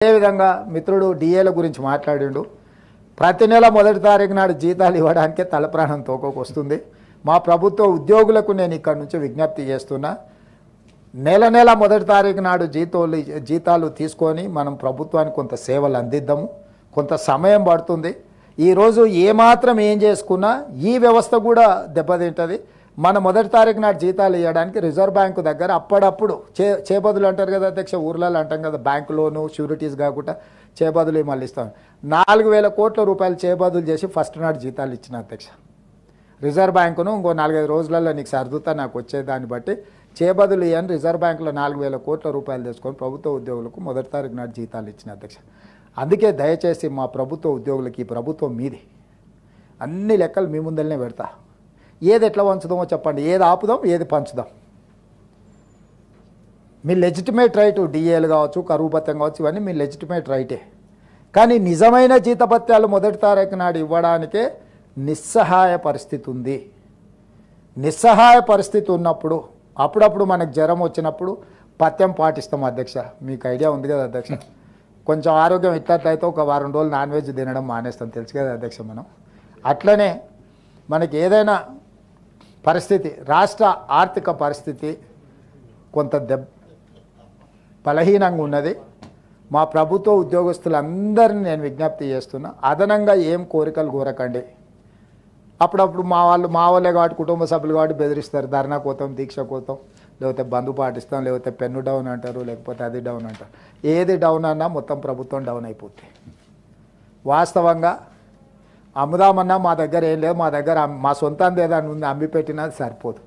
అదే విధంగా మిత్రుడు డిఏల గురించి మాట్లాడిండు. ప్రతి నెల మొదటి తారీఖు నాడు జీతాలు ఇవ్వడానికే తలప్రాణం తోకొకొస్తుంది. మా ప్రభుత్వ ఉద్యోగులకు నేను ఇక్కడ నుంచి విజ్ఞప్తి చేస్తున్నా, నెల నెల మొదటి తారీఖు నాడు జీతాలు తీసుకొని మనం ప్రభుత్వానికి కొంత సేవలు అందిద్దాము. కొంత సమయం పడుతుంది. ఈరోజు ఏమాత్రం ఏం చేసుకున్నా ఈ వ్యవస్థ కూడా దెబ్బతింటుంది. మన మొదటి తారీఖు నాడు జీతాలు ఇవ్వడానికి రిజర్వ్ బ్యాంకు దగ్గర అప్పుడప్పుడు చేబదులు అంటారు కదా అధ్యక్ష, ఊర్లలో అంటాం కదా, బ్యాంకు లోను షూరిటీస్ కాకుండా చేబదులు మళ్ళీ ఇస్తాం. 4,000 కోట్ల రూపాయలు చేబదులు చేసి ఫస్ట్ నాడు జీతాలు ఇచ్చిన అధ్యక్ష. రిజర్వ్ బ్యాంకును ఇంకో 4-5 రోజులలో నీకు సర్దుతా నాకు వచ్చేదాన్ని బట్టి చేబదులు ఇవ్వని రిజర్వ్ బ్యాంకులో 4,000 కోట్ల రూపాయలు తీసుకొని ప్రభుత్వ ఉద్యోగులకు మొదటి తారీఖు నాడు జీతాలు ఇచ్చిన అధ్యక్ష. అందుకే దయచేసి మా ప్రభుత్వ ఉద్యోగులకి ఈ ప్రభుత్వం మీది, అన్ని లెక్కలు మీ ముందరనే పెడతా. ఏది ఎట్లా పంచుదామో చెప్పండి, ఏది ఆపుదాం ఏది పంచుదాం. మీ లెజిటిమేట్ రైటు, డిఏలు కావచ్చు, కరువు భత్యం కావచ్చు, ఇవన్నీ మీ లెజిటిమేట్ రైటే. కానీ నిజమైన జీతభత్యాలు మొదటి తారీఖు నాడు ఇవ్వడానికే నిస్సహాయ పరిస్థితి ఉంది. నిస్సహాయ పరిస్థితి ఉన్నప్పుడు అప్పుడప్పుడు మనకు జ్వరం వచ్చినప్పుడు పథ్యం పాటిస్తాం అధ్యక్ష. మీకు ఐడియా ఉంది కదా అధ్యక్ష. కొంచెం ఆరోగ్యం ఇట్లయితే ఒక వారం రోజులు నాన్ వెజ్ తినడం మానేస్తాం, తెలుసు కదా అధ్యక్ష. మనం అట్లనే మనకి ఏదైనా పరిస్థితి, రాష్ట్ర ఆర్థిక పరిస్థితి కొంత బలహీనంగా ఉన్నది. మా ప్రభుత్వ ఉద్యోగస్తులందరినీ నేను విజ్ఞప్తి చేస్తున్నా, అదనంగా ఏం కోరికలు కోరకండి. అప్పుడప్పుడు మా వాళ్ళే కాబట్టి, కుటుంబ సభ్యులు కాబట్టి బెదిరిస్తారు, ధర్నా కోతాం, దీక్ష కోతాం, లేకపోతే బంధు పాటిస్తాం, లేకపోతే పెన్ను డౌన్ అంటారు, లేకపోతే అది డౌన్ అంటారు. ఏది డౌన్ అన్నా మొత్తం ప్రభుత్వం డౌన్ అయిపోతుంది. వాస్తవంగా అమ్ముదామన్నా మా దగ్గర ఏం లేదు, మా దగ్గర మా సొంతంది ఏదైనా ఉంది అమ్మి పెట్టినా సరిపోదు.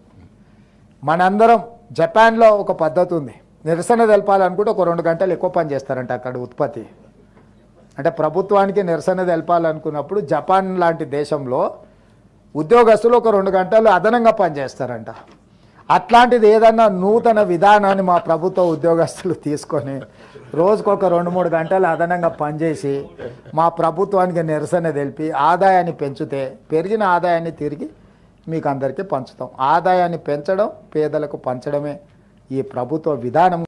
మనందరం జపాన్లో ఒక పద్ధతి ఉంది, నిరసన తెలపాలనుకుంటే ఒక 2 గంటలు ఎక్కువ పని చేస్తారంట అక్కడ ఉత్పత్తి. అంటే ప్రభుత్వానికి నిరసన తెలపాలనుకున్నప్పుడు జపాన్ లాంటి దేశంలో ఉద్యోగస్తులు ఒక 2 గంటలు అదనంగా పనిచేస్తారంట. అట్లాంటిది ఏదన్నా నూతన విధానాన్ని మా ప్రభుత్వ ఉద్యోగస్తులు తీసుకొని రోజుకొక 2-3 గంటలు అదనంగా పనిచేసి మా ప్రభుత్వానికి నిరసన తెలిపి ఆదాయాన్ని పెంచితే, పెరిగిన ఆదాయాన్ని తిరిగి మీకు అందరికీ పంచుతాం. ఆదాయాన్ని పెంచడం, పేదలకు పంచడమే ఈ ప్రభుత్వ విధానం.